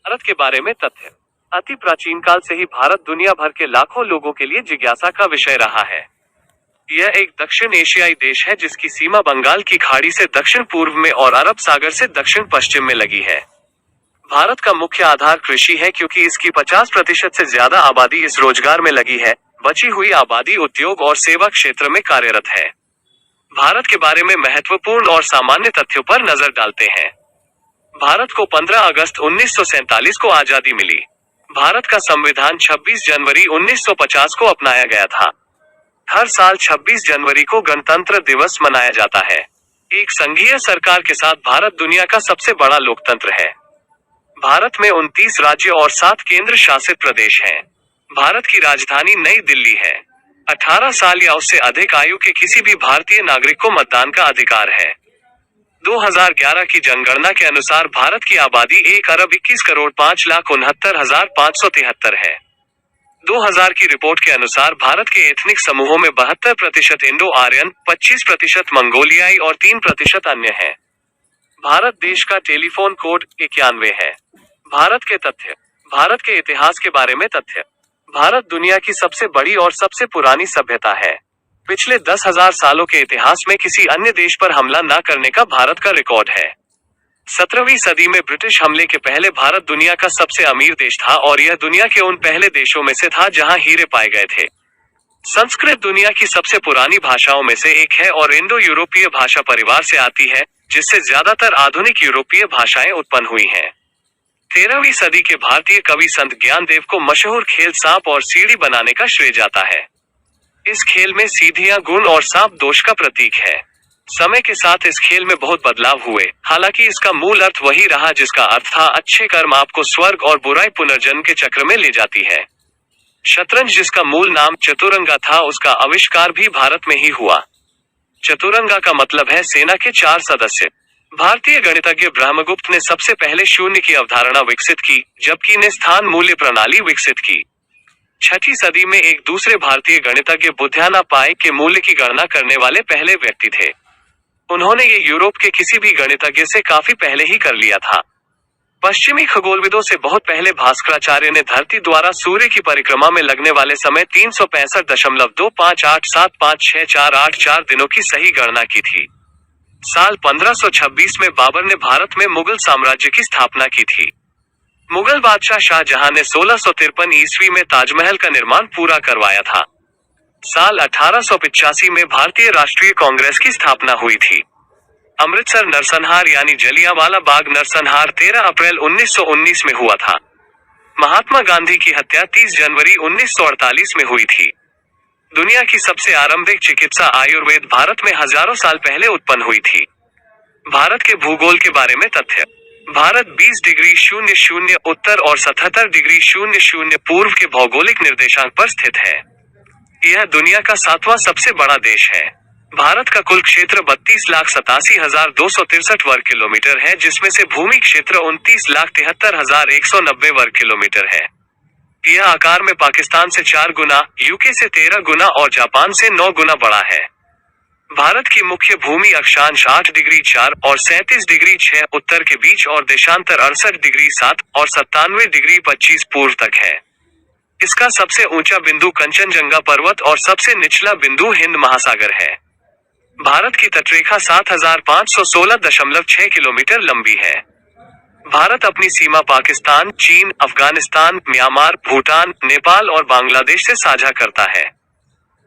भारत के बारे में तथ्य। अति प्राचीन काल से ही भारत दुनिया भर के लाखों लोगों के लिए जिज्ञासा का विषय रहा है। यह एक दक्षिण एशियाई देश है जिसकी सीमा बंगाल की खाड़ी से दक्षिण पूर्व में और अरब सागर से दक्षिण पश्चिम में लगी है। भारत का मुख्य आधार कृषि है क्योंकि इसकी 50% से ज्यादा आबादी इस रोजगार में लगी है। बची हुई आबादी उद्योग और सेवा क्षेत्र में कार्यरत है। भारत के बारे में महत्वपूर्ण और सामान्य तथ्यों पर नजर डालते हैं। भारत को 15 अगस्त 1947 को आजादी मिली। भारत का संविधान 26 जनवरी 1950 को अपनाया गया था। हर साल 26 जनवरी को गणतंत्र दिवस मनाया जाता है। एक संघीय सरकार के साथ भारत दुनिया का सबसे बड़ा लोकतंत्र है। भारत में 29 राज्य और 7 केंद्र शासित प्रदेश हैं। भारत की राजधानी नई दिल्ली है। 18 साल या उससे अधिक आयु के किसी भी भारतीय नागरिक को मतदान का अधिकार है। 2011 की जनगणना के अनुसार भारत की आबादी 1,21,05,69,573 है। 2000 की रिपोर्ट के अनुसार भारत के एथनिक समूहों में 72% इंडो आर्यन, 25% मंगोलियाई और 3% अन्य हैं। भारत देश का टेलीफोन कोड 91 है। भारत के तथ्य। भारत के इतिहास के बारे में तथ्य। भारत दुनिया की सबसे बड़ी और सबसे पुरानी सभ्यता है। पिछले 10,000 सालों के इतिहास में किसी अन्य देश पर हमला न करने का भारत का रिकॉर्ड है। 17वीं सदी में ब्रिटिश हमले के पहले भारत दुनिया का सबसे अमीर देश था और यह दुनिया के उन पहले देशों में से था जहां हीरे पाए गए थे। संस्कृत दुनिया की सबसे पुरानी भाषाओं में से एक है और इंडो यूरोपीय भाषा परिवार से आती है, जिससे ज्यादातर आधुनिक यूरोपीय भाषाएं उत्पन्न हुई हैं। 13वीं सदी के भारतीय कवि संत ज्ञानदेव को मशहूर खेल सांप और सीढ़ी बनाने का श्रेय जाता है। इस खेल में सीढ़ियां गुण और सांप दोष का प्रतीक है। समय के साथ इस खेल में बहुत बदलाव हुए, हालांकि इसका मूल अर्थ वही रहा जिसका अर्थ था अच्छे कर्म आपको स्वर्ग और बुराई पुनर्जन्म के चक्र में ले जाती है। शतरंज जिसका मूल नाम चतुरंगा था, उसका आविष्कार भी भारत में ही हुआ। चतुरंगा का मतलब है सेना के 4 सदस्य। भारतीय गणितज्ञ ब्रह्मगुप्त ने सबसे पहले शून्य की अवधारणा विकसित की, जबकि ने स्थान मूल्य प्रणाली विकसित की। 6ठी सदी में एक दूसरे भारतीय गणितज्ञ बुद्ध्याना पाई के मूल्य की गणना करने वाले पहले व्यक्ति थे। उन्होंने ये यूरोप के किसी भी गणितज्ञ से काफी पहले ही कर लिया था। पश्चिमी खगोलविदों से बहुत पहले भास्कराचार्य ने धरती द्वारा सूर्य की परिक्रमा में लगने वाले समय 365.25875648 दिनों की सही गणना की थी। साल 1526 में बाबर ने भारत में मुगल साम्राज्य की स्थापना की थी। मुगल बादशाह शाहजहां ने 1653 ईस्वी में ताजमहल का निर्माण पूरा करवाया था। साल 1885 में भारतीय राष्ट्रीय कांग्रेस की स्थापना हुई थी। अमृतसर नरसंहार यानी जलियांवाला बाग नरसंहार 13 अप्रैल 1919 में हुआ था। महात्मा गांधी की हत्या 30 जनवरी 1948 में हुई थी। दुनिया की सबसे आरंभिक चिकित्सा आयुर्वेद भारत में हजारों साल पहले उत्पन्न हुई थी। भारत के भूगोल के बारे में तथ्य। भारत 20 डिग्री 00 उत्तर और 77 डिग्री 00 पूर्व के भौगोलिक निर्देशांक पर स्थित है। यह दुनिया का 7वां सबसे बड़ा देश है। भारत का कुल क्षेत्र 32,87,263 वर्ग किलोमीटर है, जिसमें से भूमि क्षेत्र 29,73,190 वर्ग किलोमीटर है। यह आकार में पाकिस्तान से 4 गुना, यूके से 13 गुना और जापान से 9 गुना बड़ा है। भारत की मुख्य भूमि अक्षांश 8 डिग्री 4 और 37 डिग्री 6 उत्तर के बीच और देशांतर 68 डिग्री 7 और 97 डिग्री 25 पूर्व तक है। इसका सबसे ऊंचा बिंदु कंचनजंगा पर्वत और सबसे निचला बिंदु हिंद महासागर है। भारत की तटरेखा 7,516.6 किलोमीटर लंबी है। भारत अपनी सीमा पाकिस्तान, चीन, अफगानिस्तान, म्यांमार, भूटान, नेपाल और बांग्लादेश से साझा करता है।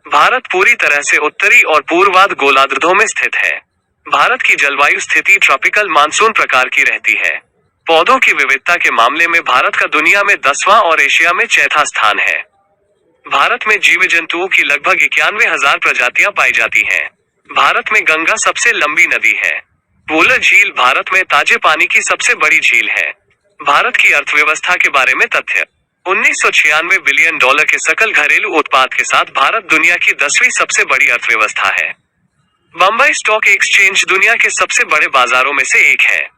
भारत पूरी तरह से उत्तरी और पूर्वार्ध गोलार्धों में स्थित है। भारत की जलवायु स्थिति ट्रॉपिकल मानसून प्रकार की रहती है। पौधों की विविधता के मामले में भारत का दुनिया में 10वां और एशिया में 4था स्थान है। भारत में जीव जंतुओं की लगभग 91,000 प्रजातियां पाई जाती हैं। भारत में गंगा सबसे लंबी नदी है। वुलर झील भारत में ताजे पानी की सबसे बड़ी झील है। भारत की अर्थव्यवस्था के बारे में तथ्य। 1996 बिलियन डॉलर के सकल घरेलू उत्पाद के साथ भारत दुनिया की 10वीं सबसे बड़ी अर्थव्यवस्था है। बम्बई स्टॉक एक्सचेंज दुनिया के सबसे बड़े बाजारों में से एक है।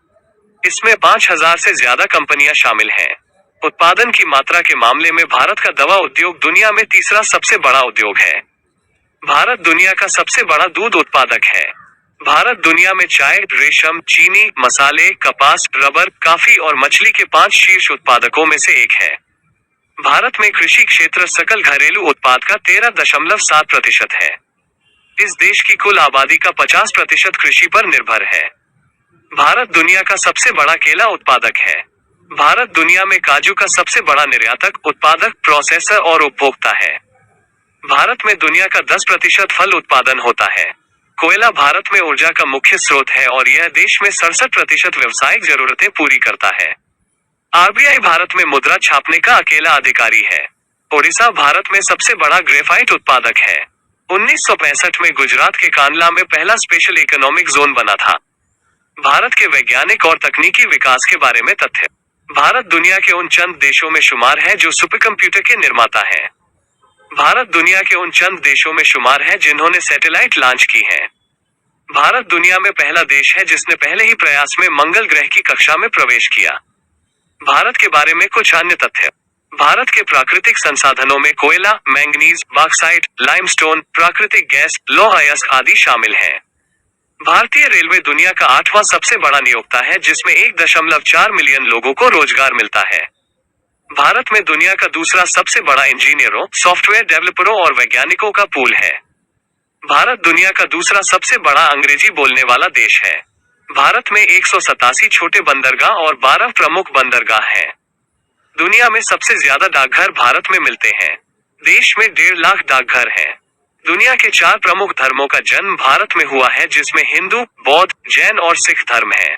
इसमें 5,000 से ज्यादा कंपनियां शामिल हैं। उत्पादन की मात्रा के मामले में भारत का दवा उद्योग दुनिया में 3रा सबसे बड़ा उद्योग है। भारत दुनिया का सबसे बड़ा दूध उत्पादक है। भारत दुनिया में चाय, रेशम, चीनी, मसाले, कपास, रबर, काफी और मछली के 5 शीर्ष उत्पादकों में से एक है। भारत में कृषि क्षेत्र सकल घरेलू उत्पाद का 13.7% है। इस देश की कुल आबादी का 50% कृषि पर निर्भर है। भारत दुनिया का सबसे बड़ा केला उत्पादक है। भारत दुनिया में काजू का सबसे बड़ा निर्यातक, उत्पादक, प्रोसेसर और उपभोक्ता है। भारत में दुनिया का 10% फल उत्पादन होता है। कोयला भारत में ऊर्जा का मुख्य स्रोत है और यह देश में 67% व्यावसायिक जरूरतें पूरी करता है। आरबीआई भारत में मुद्रा छापने का अकेला अधिकारी है। ओडिशा भारत में सबसे बड़ा ग्रेफाइट उत्पादक है। 1965 में गुजरात के कांडला में पहला स्पेशल इकोनॉमिक जोन बना था। भारत के वैज्ञानिक और तकनीकी विकास के बारे में तथ्य। भारत दुनिया के उन चंद देशों में शुमार है जो सुपरकंप्यूटर के निर्माता हैं। भारत दुनिया के उन चंद देशों में शुमार है जिन्होंने सैटेलाइट लॉन्च की है। भारत दुनिया में पहला देश है जिसने पहले ही प्रयास में मंगल ग्रह की कक्षा में प्रवेश किया। भारत के बारे में कुछ अन्य तथ्य। भारत के प्राकृतिक संसाधनों में कोयला, मैंगनीज, बॉक्साइट, लाइमस्टोन, प्राकृतिक गैस, लौह अयस्क आदि शामिल हैं। भारतीय रेलवे दुनिया का 8वां सबसे बड़ा नियोक्ता है जिसमें 1.4 मिलियन लोगों को रोजगार मिलता है। भारत में दुनिया का दूसरा सबसे बड़ा इंजीनियरों, सॉफ्टवेयर डेवलपरों और वैज्ञानिकों का पूल है। भारत दुनिया का दूसरा सबसे बड़ा अंग्रेजी बोलने वाला देश है। भारत में 187 छोटे बंदरगाह और 12 प्रमुख बंदरगाह हैं। दुनिया में सबसे ज्यादा डाकघर भारत में मिलते हैं। देश में 1.5 लाख डाकघर हैं। दुनिया के 4 प्रमुख धर्मों का जन्म भारत में हुआ है जिसमें हिंदू, बौद्ध, जैन और सिख धर्म है।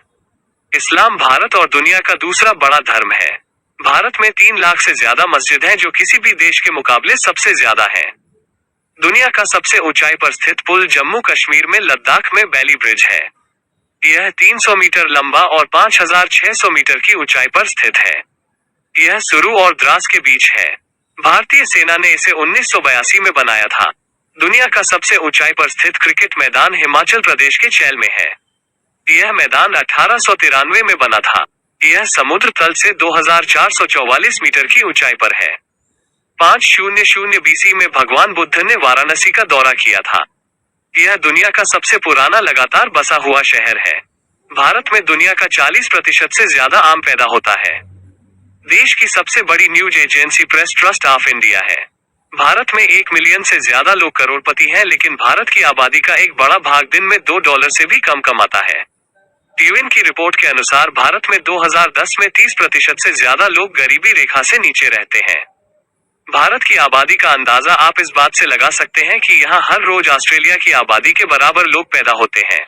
इस्लाम भारत और दुनिया का दूसरा बड़ा धर्म है। भारत में 3 लाख से ज्यादा मस्जिद हैं जो किसी भी देश के मुकाबले सबसे ज्यादा है। दुनिया का सबसे ऊंचाई पर स्थित पुल जम्मू कश्मीर में लद्दाख में बैली ब्रिज है। यह 300 मीटर लंबा और 5600 मीटर की ऊंचाई पर स्थित है। यह सुरू और द्रास के बीच है। भारतीय सेना ने इसे 1982 में बनाया था। दुनिया का सबसे ऊंचाई पर स्थित क्रिकेट मैदान हिमाचल प्रदेश के चैल में है। यह मैदान 1893 में बना था। यह समुद्र तल से 2444 मीटर की ऊंचाई पर है। 500 BC में भगवान बुद्ध ने वाराणसी का दौरा किया था। यह दुनिया का सबसे पुराना लगातार बसा हुआ शहर है। भारत में दुनिया का 40% से ज्यादा आम पैदा होता है। देश की सबसे बड़ी news agency press trust of India है। भारत में 1 मिलियन से ज्यादा लोग करोड़पति हैं लेकिन भारत की आबादी का एक बड़ा भाग दिन में $2 से भी कम कमाता है। यूएन की रिपोर्ट के अनुसार भारत में 2010 में 30% से ज्यादा लोग गरीबी रेखा से नीचे रहते हैं। भारत की आबादी का अंदाजा आप इस बात से लगा सकते हैं कि यहाँ हर रोज ऑस्ट्रेलिया की आबादी के बराबर लोग पैदा होते हैं।